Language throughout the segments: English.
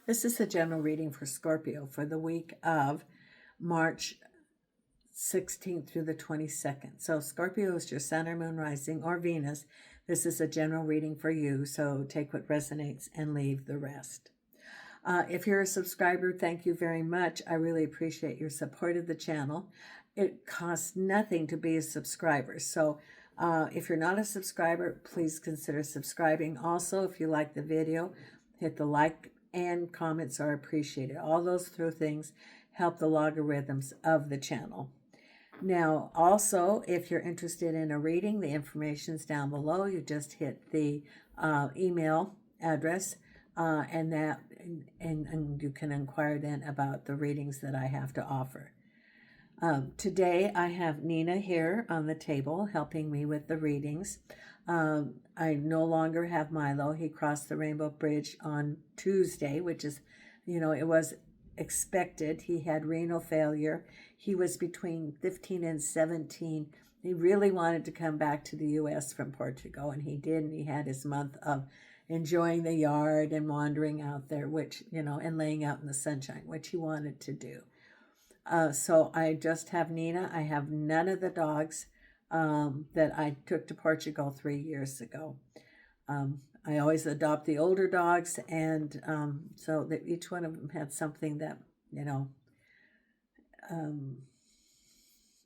This is a general reading for Scorpio for the week of March 16th through the 22nd. So Scorpio is your sun or moon rising or Venus. This is a general reading for you, so take what resonates and leave the rest. If you're a subscriber, thank you very much. I really appreciate your support of the channel. It costs nothing to be a subscriber. So if you're not a subscriber, please consider subscribing. Also, if you like the video, hit the like and comments are appreciated. All those three things help the logarithms of the channel. Now, also, if you're interested in a reading, the information's down below. You just hit the email address and you can inquire then about the readings that I have to offer. Today, I have Nina here on the table helping me with the readings. I no longer have Milo. He crossed the Rainbow Bridge on Tuesday, which is, it was expected. He had renal failure. He was between 15 and 17. He really wanted to come back to the U.S. from Portugal, and he did. And he had his month of enjoying the yard and wandering out there, which, and laying out in the sunshine, which he wanted to do. So I just have Nina. I have none of the dogs that I took to Portugal 3 years ago. I always adopt the older dogs, and so that each one of them had something that,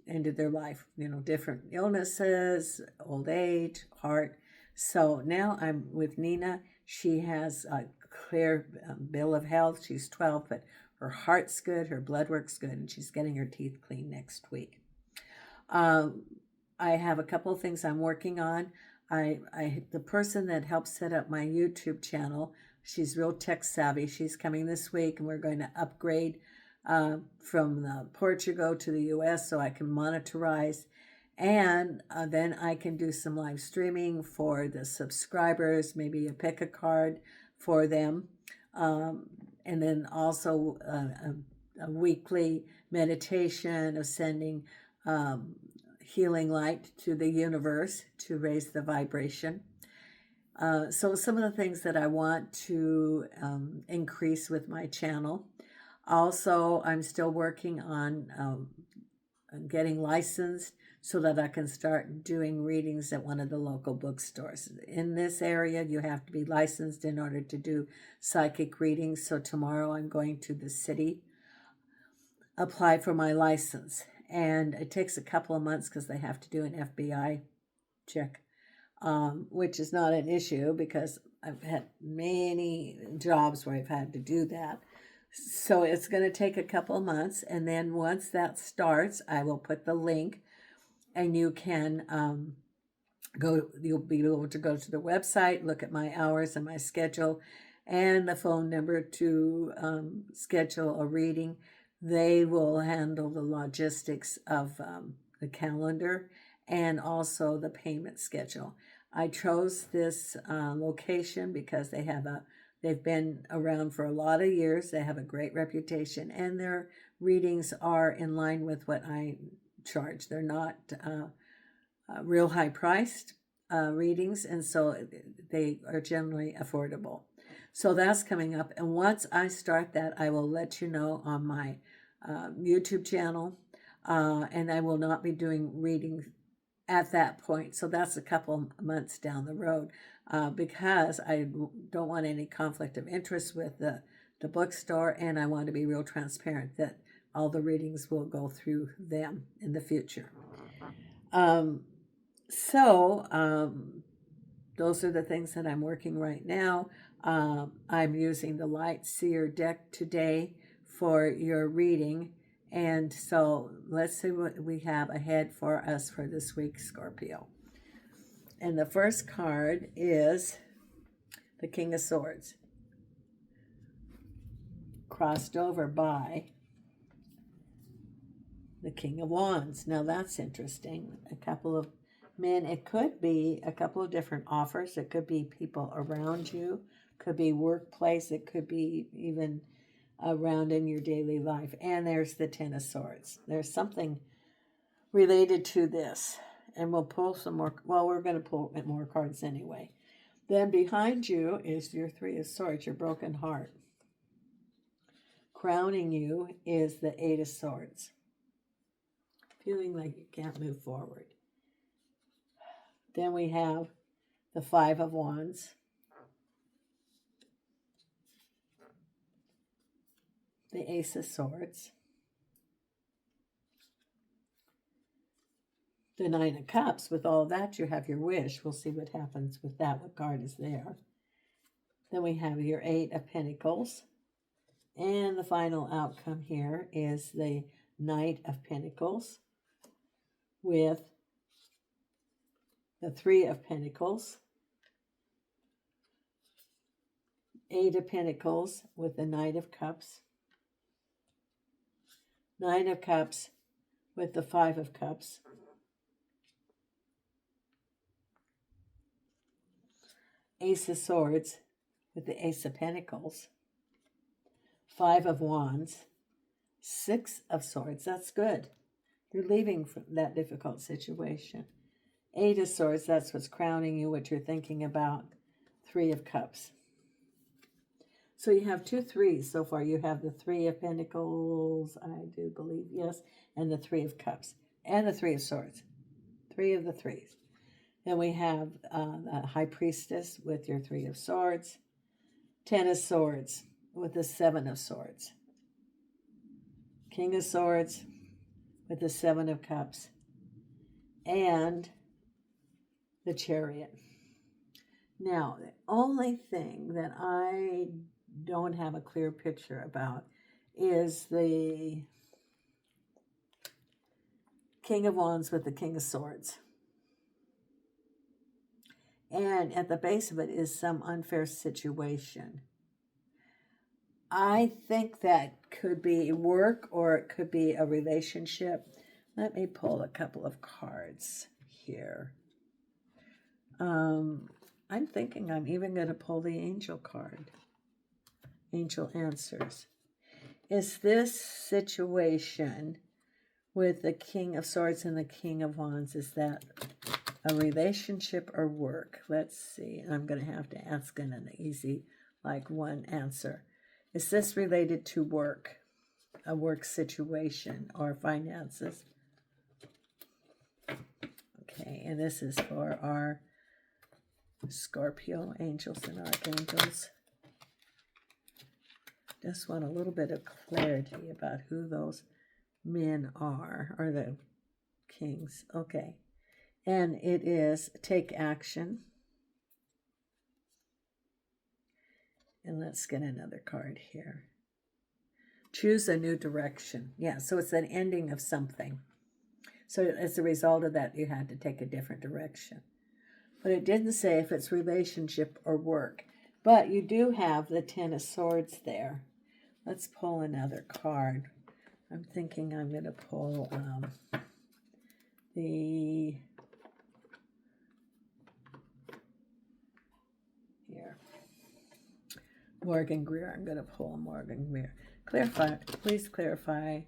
ended their life, different illnesses, old age, heart. So now I'm with Nina. She has a clear bill of health. She's 12, but her heart's good, her blood work's good, and she's getting her teeth cleaned next week. I have a couple of things I'm working on. The person that helped set up my YouTube channel, she's real tech savvy. She's coming this week, and we're going to upgrade from Portugal to the U.S. so I can monitorize. And then I can do some live streaming for the subscribers, maybe a pick a card for them. And then also a weekly meditation of sending healing light to the universe to raise the vibration. So some of the things that I want to increase with my channel. Also, I'm still working on getting licensed so that I can start doing readings at one of the local bookstores. In this area, you have to be licensed in order to do psychic readings. So tomorrow I'm going to the city, apply for my license. And it takes a couple of months because they have to do an FBI check, which is not an issue because I've had many jobs where I've had to do that. So it's going to take a couple of months. And then once that starts, I will put the link and you can you'll be able to go to the website, look at my hours and my schedule and the phone number to schedule a reading. They will handle the logistics of the calendar and also the payment schedule. I chose this location because they've been around for a lot of years. They have a great reputation, and their readings are in line with what I charge. They're not real high priced readings, and so they are generally affordable. So that's coming up, and once I start that, I will let you know on my YouTube channel, and I will not be doing readings at that point. So that's a couple months down the road because I don't want any conflict of interest with the bookstore, and I want to be real transparent that all the readings will go through them in the future. Those are the things that I'm working right now. I'm using the Light Seer deck today for your reading. And so let's see what we have ahead for us for this week, Scorpio. And the first card is the King of Swords, crossed over by the King of Wands. Now that's interesting. A couple of men. It could be a couple of different offers. It could be people around you. Could be workplace. It could be even around in your daily life. And there's the Ten of Swords. There's something related to this. And we'll pull some more. Well, we're going to pull more cards anyway. Then behind you is your Three of Swords, your broken heart. crowning you is the Eight of Swords. Feeling like you can't move forward. Then we have the Five of Wands. The Ace of Swords. The Nine of Cups. With all that, you have your wish. We'll see what happens with that. What card is there? Then we have your Eight of Pentacles. And the final outcome here is the Knight of Pentacles with the Three of Pentacles. Eight of Pentacles with the Knight of Cups. Nine of Cups with the Five of Cups. Ace of Swords with the Ace of Pentacles. Five of Wands. Six of Swords. That's good. You're leaving from that difficult situation. Eight of Swords. That's what's crowning you, what you're thinking about. Three of Cups. So you have 2 threes so far. You have the Three of Pentacles, I do believe, yes, and the Three of Cups, and the Three of Swords. 3 of the threes. Then we have the High Priestess with your Three of Swords. 10 of Swords with the Seven of Swords. King of Swords with the Seven of Cups. And the Chariot. Now, the only thing that I don't have a clear picture about is the King of Wands with the King of Swords. And at the base of it is some unfair situation. I think that could be work or it could be a relationship. Let me pull a couple of cards here. I'm thinking I'm even going to pull the Angel card. Angel Answers. Is this situation with the King of Swords and the King of Wands, is that a relationship or work? Let's see. I'm going to have to ask in an easy, like, one answer. Is this related to work, a work situation, or finances? Okay, and this is for our Scorpio angels and archangels. Just want a little bit of clarity about who those men are, or the kings. Okay. And it is take action. And let's get another card here. Choose a new direction. Yeah, so it's an ending of something. So as a result of that, you had to take a different direction. But it didn't say if it's relationship or work. But you do have the Ten of Swords there. Let's pull another card. I'm thinking I'm going to pull the... Here. Morgan Greer. I'm going to pull Morgan Greer. Please clarify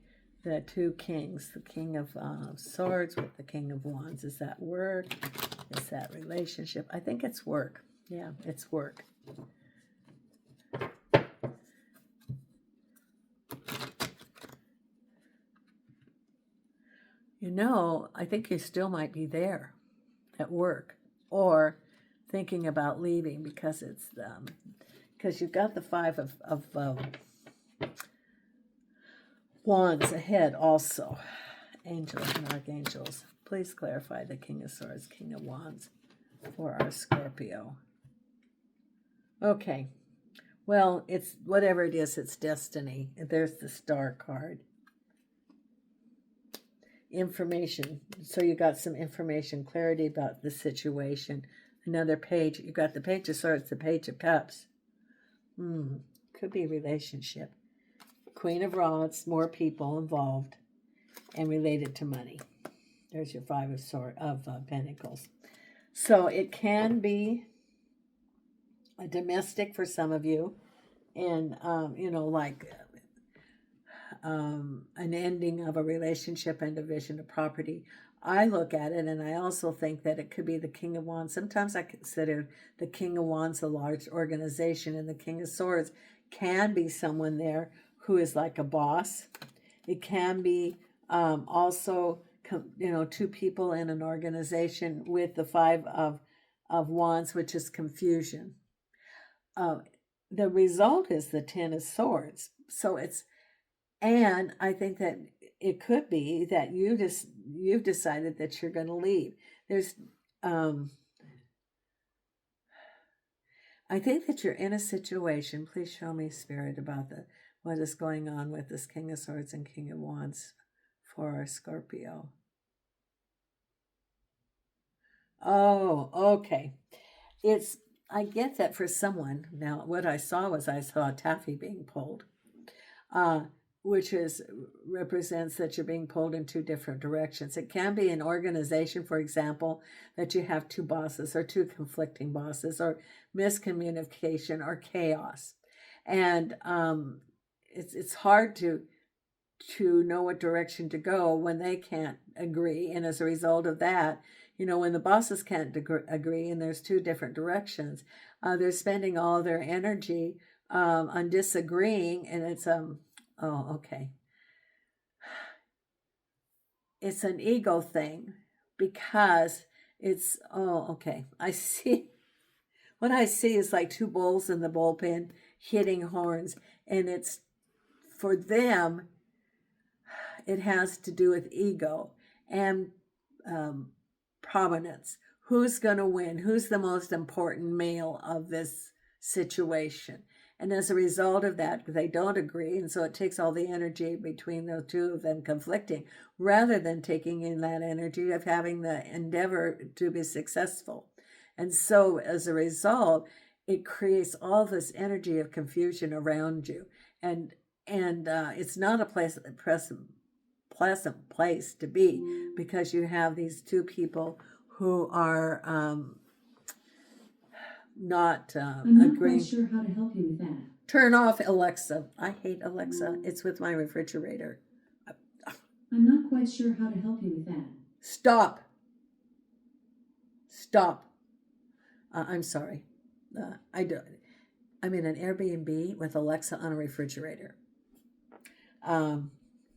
the two kings. The King of Swords with the King of Wands. Is that work? Is that relationship? I think it's work. Yeah, it's work. You know, I think you still might be there at work or thinking about leaving because it's because you've got the Five of Wands ahead also. Angels and archangels. Please clarify the King of Swords, King of Wands for our Scorpio. Okay. Well, it's whatever it is, it's destiny. There's the Star card. Information. So you got some information, clarity about the situation. Another page. You got the Page of Swords, the Page of Cups. Could be a relationship. Queen of Rods, more people involved and related to money. There's your Five of Pentacles. So it can be a domestic for some of you, and you know, like an ending of a relationship and division of property. I look at it, and I also think that it could be the King of Wands. Sometimes I consider the King of Wands a large organization, and the King of Swords can be someone there who is like a boss. It can be also, two people in an organization with the Five of Wands, which is confusion. Uh, the result is the Ten of Swords. So and I think that it could be that you've decided that you're going to leave. There's, I think that you're in a situation. Please show me, Spirit, about what is going on with this King of Swords and King of Wands for Scorpio. Oh, okay. I get that for someone. Now, what I saw taffy being pulled, which represents that you're being pulled in two different directions. It can be an organization, for example, that you have two bosses or two conflicting bosses, or miscommunication or chaos. And it's hard to know what direction to go when they can't agree. And as a result of that, when the bosses can't agree and there's two different directions, they're spending all their energy on disagreeing. And it's, okay. It's an ego thing because it's, okay. I see. What I see is like two bulls in the bullpen hitting horns. And it's, for them, it has to do with ego and prominence. Who's going to win? Who's the most important male of this situation? And as a result of that, they don't agree. And so it takes all the energy between the two of them conflicting, rather than taking in that energy of having the endeavor to be successful. And so as a result, it creates all this energy of confusion around you. And it's not a pleasant place to be, because you have these two people who are not I'm not agreeing. quite sure how to help you with that. Turn off Alexa. I hate Alexa. It's with my refrigerator. I'm not quite sure how to help you with that. Stop. I'm sorry. I'm in an Airbnb with Alexa on a refrigerator.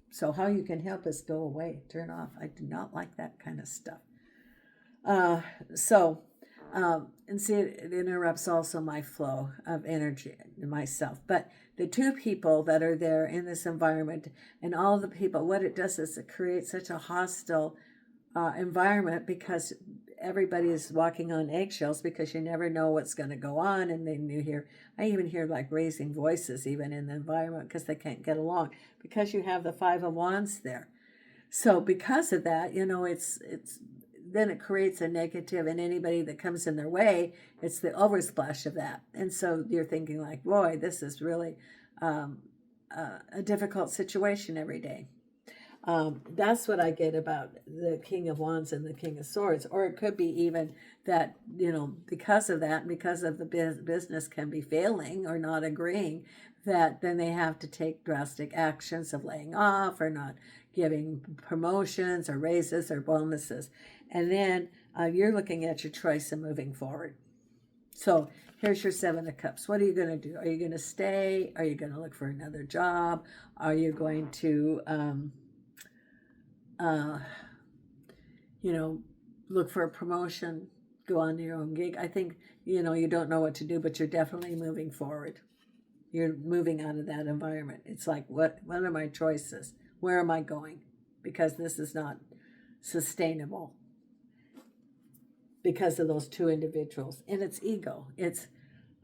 So how you can help us go away, turn off. I do not like that kind of stuff. And see, it interrupts also my flow of energy in myself. But the two people that are there in this environment, and all the people, what it does is it creates such a hostile environment, because everybody is walking on eggshells, because you never know what's going to go on. And then I even hear like raising voices even in the environment, because they can't get along, because you have the Five of Wands there. So because of that, then it creates a negative, and anybody that comes in their way, it's the oversplash of that. And so you're thinking like, boy, this is really a difficult situation every day. That's what I get about the King of Wands and the King of Swords. Or it could be even that, because of that, because of the business can be failing or not agreeing, that then they have to take drastic actions of laying off or not giving promotions or raises or bonuses. And then you're looking at your choice of moving forward. So here's your Seven of Cups. What are you going to do? Are you going to stay? Are you going to look for another job? Are you going to look for a promotion, go on your own gig? I think, you don't know what to do, but you're definitely moving forward. You're moving out of that environment. It's like, what are my choices? Where am I going? Because this is not sustainable, because of those two individuals. And it's ego. It's,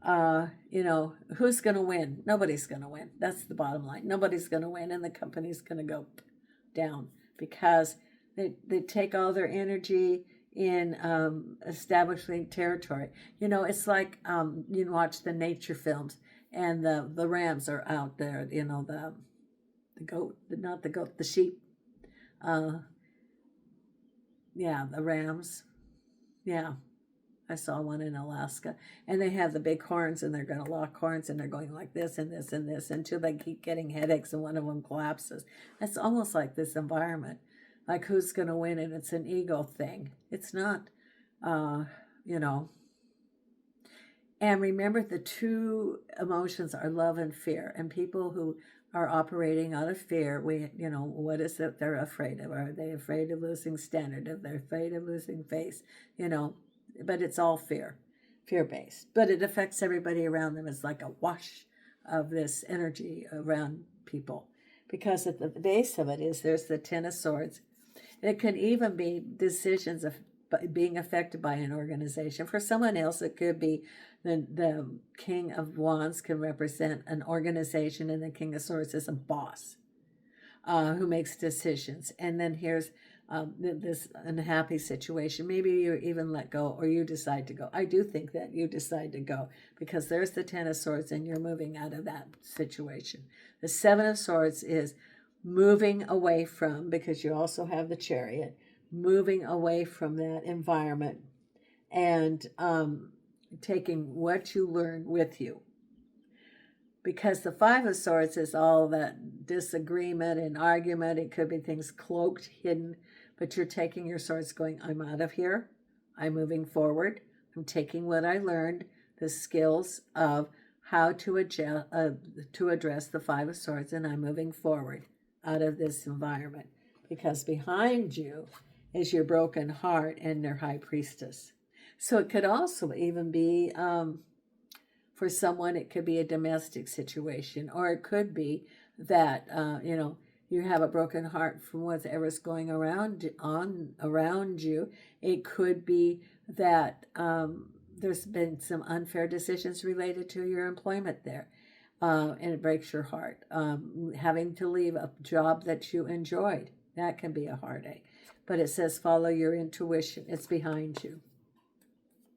who's going to win? Nobody's going to win. That's the bottom line. Nobody's going to win, and the company's going to go down, because they take all their energy in establishing territory. It's like you watch the nature films, and the rams are out there. The goat, not the goat, the sheep. The rams. Yeah, I saw one in Alaska, and they have the big horns, and they're going to lock horns, and they're going like this and this and this until they keep getting headaches, and one of them collapses. That's almost like this environment, like who's going to win, and it's an ego thing. It's not, And remember, the two emotions are love and fear. And people who are operating out of fear, what is it they're afraid of? Are they afraid of losing standard? Are they afraid of losing face? You know, but it's all fear based. But it affects everybody around them. It's like a wash of this energy around people. Because at the base of it is there's the Ten of Swords. It can even be decisions of being affected by an organization. For someone else, it could be the King of Wands can represent an organization, and the King of Swords is a boss who makes decisions. And then here's this unhappy situation. Maybe you even let go, or you decide to go. I do think that you decide to go, because there's the Ten of Swords and you're moving out of that situation. The Seven of Swords is moving away from, because you also have the Chariot, moving away from that environment and taking what you learn with you. Because the Five of Swords is all that disagreement and argument. It could be things cloaked, hidden, but you're taking your swords going, I'm out of here. I'm moving forward. I'm taking what I learned, the skills of how to address the Five of Swords, and I'm moving forward out of this environment. Because behind you is your broken heart and their High Priestess. So it could also even be, for someone, it could be a domestic situation, or it could be that, you have a broken heart from whatever's going around you. It could be that there's been some unfair decisions related to your employment there, and it breaks your heart. Having to leave a job that you enjoyed, that can be a heartache. But it says follow your intuition. It's behind you.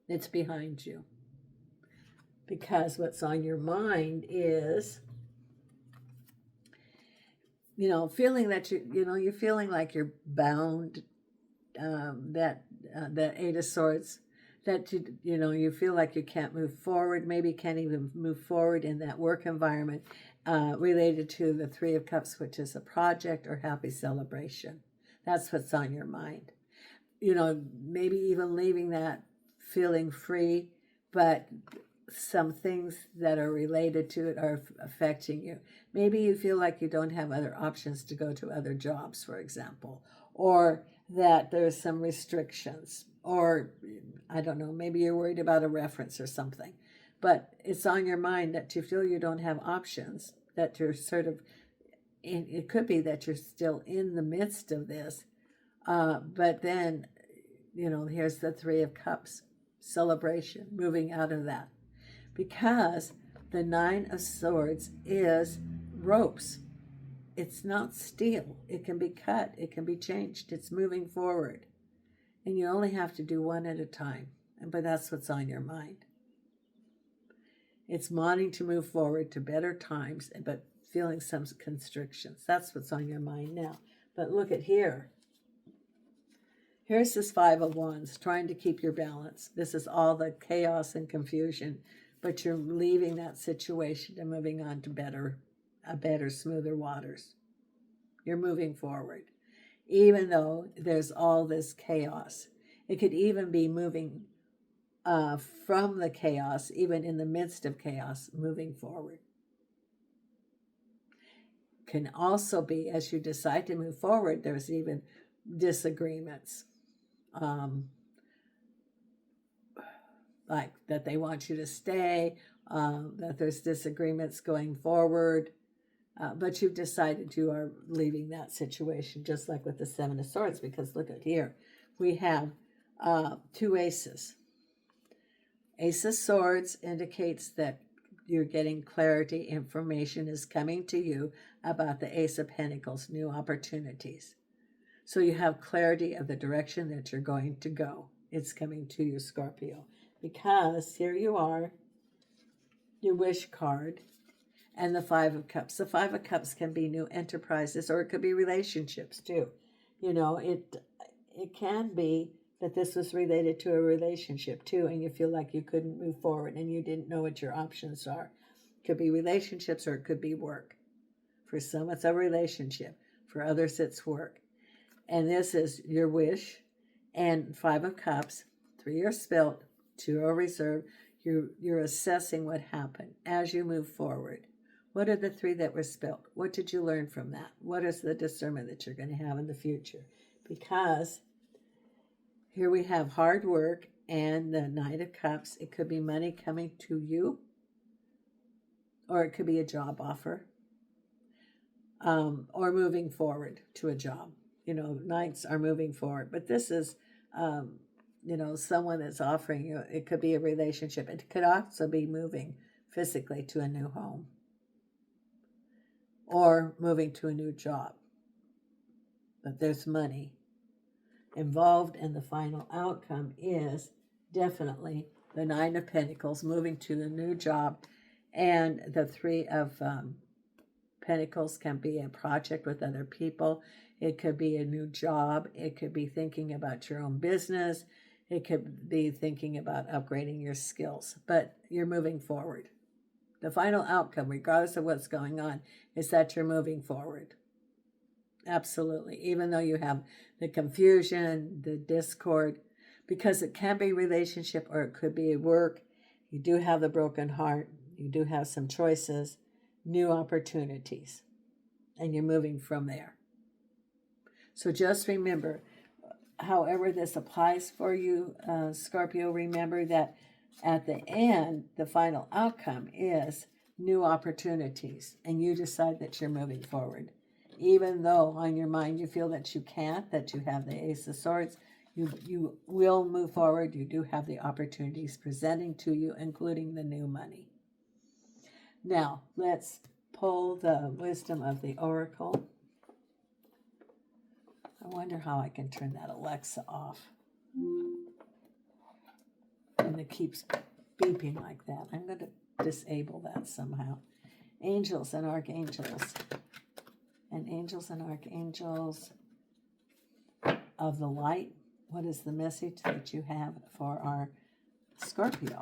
It's behind you. Because what's on your mind is, feeling that you're feeling like you're bound, that Eight of Swords, that you feel like you can't move forward, maybe can't even move forward in that work environment, related to the Three of Cups, which is a project or happy celebration. That's what's on your mind. Maybe even leaving that feeling free, but some things that are related to it are affecting you. Maybe you feel like you don't have other options to go to other jobs, for example, or that there's some restrictions, or I don't know, maybe you're worried about a reference or something. But it's on your mind that you feel you don't have options, that you're sort of, it could be that you're still in the midst of this, but then, here's the Three of Cups, celebration, moving out of that. Because the Nine of Swords is ropes. It's not steel. It can be cut. It can be changed. It's moving forward. And you only have to do one at a time. But that's what's on your mind. It's wanting to move forward to better times, but feeling some constrictions. That's what's on your mind now. But look at here. Here's this Five of Wands, trying to keep your balance. This is all the chaos and confusion, but you're leaving that situation and moving on to better, smoother waters. You're moving forward, even though there's all this chaos. It could even be moving from the chaos, even in the midst of chaos, moving forward. Can also be, as you decide to move forward, there's even disagreements. Like that they want you to stay, that there's disagreements going forward, but you've decided you are leaving that situation, just like with the Seven of Swords, because look at here. We have two aces. Ace of Swords indicates that you're getting clarity, information is coming to you about the Ace of Pentacles, new opportunities. So you have clarity of the direction that you're going to go. It's coming to you, Scorpio. Because here you are, your wish card, and the Five of Cups. The Five of Cups can be new enterprises, or it could be relationships too. It can be that this was related to a relationship too, and you feel like you couldn't move forward and you didn't know what your options are. It could be relationships, or it could be work. For some, it's a relationship. For others, it's work. And this is your wish, and Five of Cups. 3 are spilt, 2 are reserved. You're assessing what happened as you move forward. What are the three that were spilled? What did you learn from that? What is the discernment that you're going to have in the future? Because here we have hard work and the Knight of Cups. It could be money coming to you, or it could be a job offer, or moving forward to a job. Knights are moving forward, but this is, someone that's offering you. It could be a relationship. It could also be moving physically to a new home, or moving to a new job. But there's money involved, and the final outcome is definitely the Nine of Pentacles, moving to a new job, and the Three of Pentacles can be a project with other people. It could be a new job. It could be thinking about your own business. It could be thinking about upgrading your skills, but you're moving forward. The final outcome, regardless of what's going on, is that you're moving forward. Absolutely. Even though you have the confusion, the discord, because it can be relationship or it could be work. You do have the broken heart. You do have some choices, new opportunities, and you're moving from there. So just remember, however this applies for you, Scorpio, remember that at the end, the final outcome is new opportunities, and you decide that you're moving forward. Even though on your mind you feel that you can't, that you have the Ace of Swords, you will move forward. You do have the opportunities presenting to you, including the new money. Now, let's pull the wisdom of the Oracle. I wonder how I can turn that Alexa off. And it keeps beeping like that. I'm going to disable that somehow. Angels and archangels. And angels and archangels of the light. What is the message that you have for our Scorpio?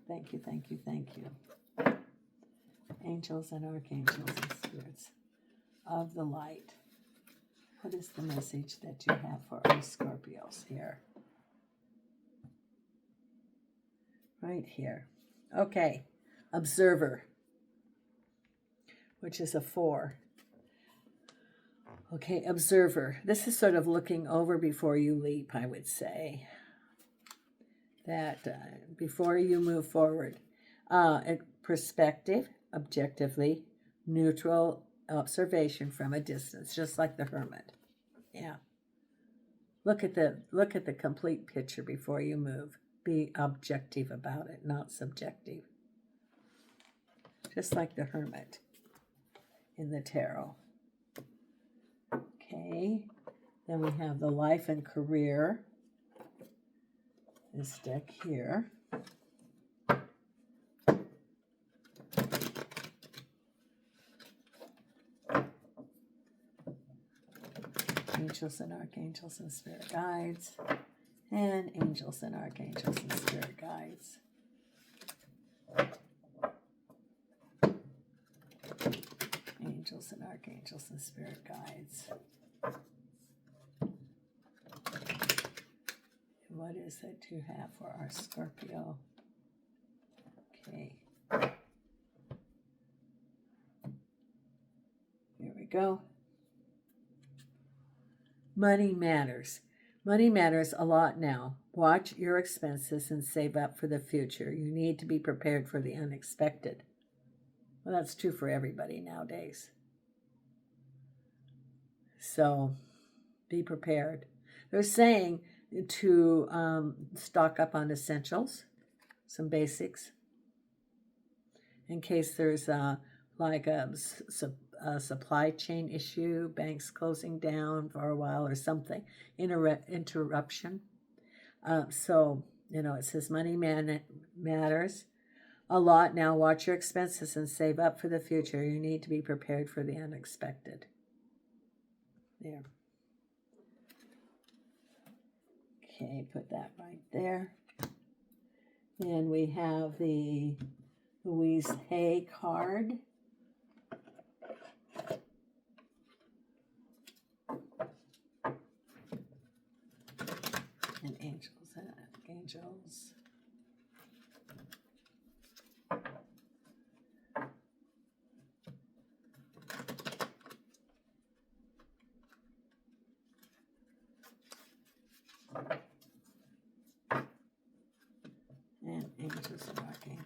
Thank you, thank you, thank you. Angels and archangels and spirits of the light. What is the message that you have for our Scorpios here? Right here. Okay. Observer, which is a 4. Okay, observer. This is sort of looking over before you leap, I would say. That before you move forward. Perspective, objectively, neutral observation from a distance, just like the Hermit. Yeah. Look at the complete picture before you move. Be objective about it, not subjective. Just like the Hermit in the tarot. Okay. Then we have the life and career. This deck here. Angels and archangels and spirit guides. And angels and archangels and spirit guides. Angels and archangels and spirit guides. What is it you have for our Scorpio? Okay. Here we go. Money matters. Money matters a lot now. Watch your expenses and save up for the future. You need to be prepared for the unexpected. Well, that's true for everybody nowadays. So be prepared. They're saying to stock up on essentials, some basics, in case there's like a supply chain issue, banks closing down for a while or something, interruption. So, it says money matters a lot now. Watch your expenses and save up for the future. You need to be prepared for the unexpected. There. Okay, put that right there. Then we have the Louise Hay card. And angels and archangels.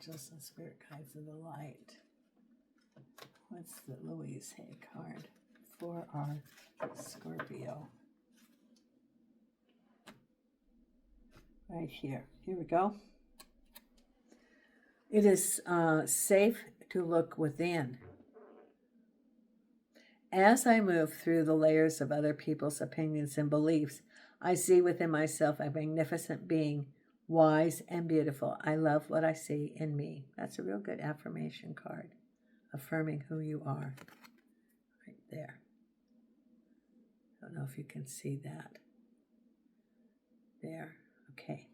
Angels and Spirit Guides of the Light. What's the Louise Hay card for our Scorpio? Right here. Here we go. It is safe to look within. As I move through the layers of other people's opinions and beliefs, I see within myself a magnificent being, wise and beautiful. I love what I see in me. That's a real good affirmation card, affirming who you are. Right there. I don't know if you can see that. There. Okay.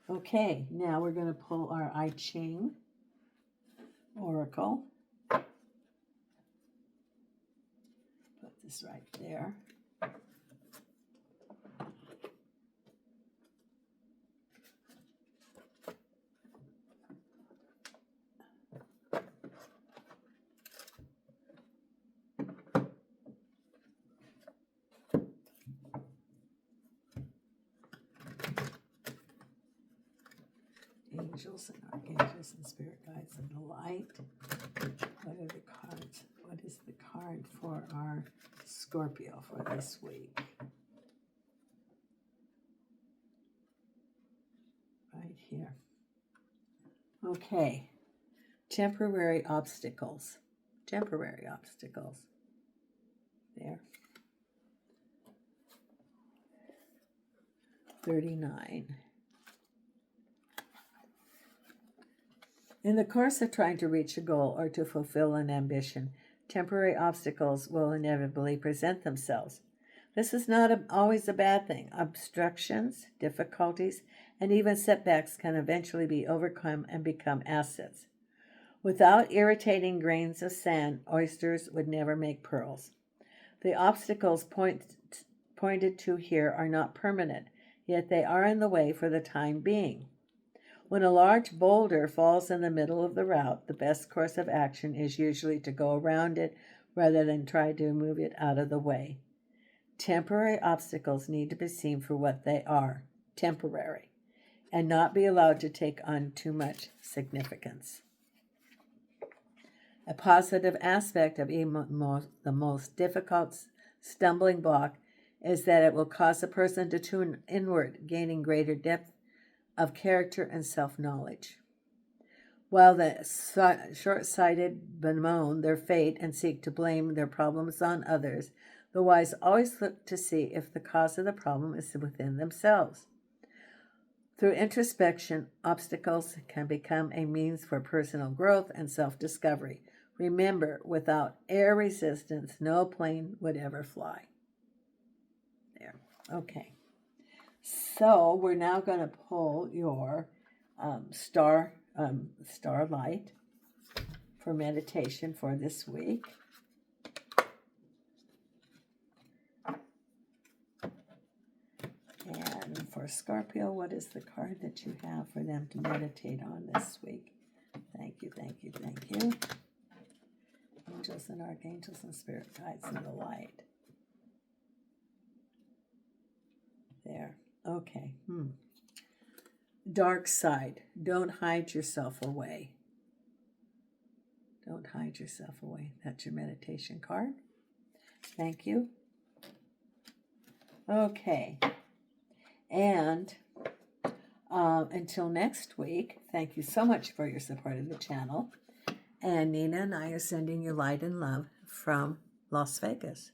Okay, now we're going to pull our I Ching Oracle. Put this right there. Angels and archangels and spirit guides of the light. What are the cards? What is the card for our Scorpio for this week? Right here. Okay. Temporary obstacles. Temporary obstacles. There. 39. In the course of trying to reach a goal or to fulfill an ambition, temporary obstacles will inevitably present themselves. This is not always a bad thing. Obstructions, difficulties, and even setbacks can eventually be overcome and become assets. Without irritating grains of sand, oysters would never make pearls. The obstacles pointed to here are not permanent, yet they are in the way for the time being. When a large boulder falls in the middle of the route, the best course of action is usually to go around it rather than try to move it out of the way. Temporary obstacles need to be seen for what they are, temporary, and not be allowed to take on too much significance. A positive aspect of the most difficult stumbling block is that it will cause a person to tune inward, gaining greater depth of character and self-knowledge. While the short-sighted bemoan their fate and seek to blame their problems on others, the wise always look to see if the cause of the problem is within themselves. Through introspection, obstacles can become a means for personal growth and self-discovery. Remember, without air resistance, no plane would ever fly. There. Okay. So we're now going to pull your starlight for meditation for this week. And for Scorpio, what is the card that you have for them to meditate on this week? Thank you, thank you, thank you. Angels and archangels and spirit guides in the light. There. Okay. Dark side. Don't hide yourself away. Don't hide yourself away. That's your meditation card. Thank you. Okay. And until next week, thank you so much for your support of the channel. And Nina and I are sending you light and love from Las Vegas.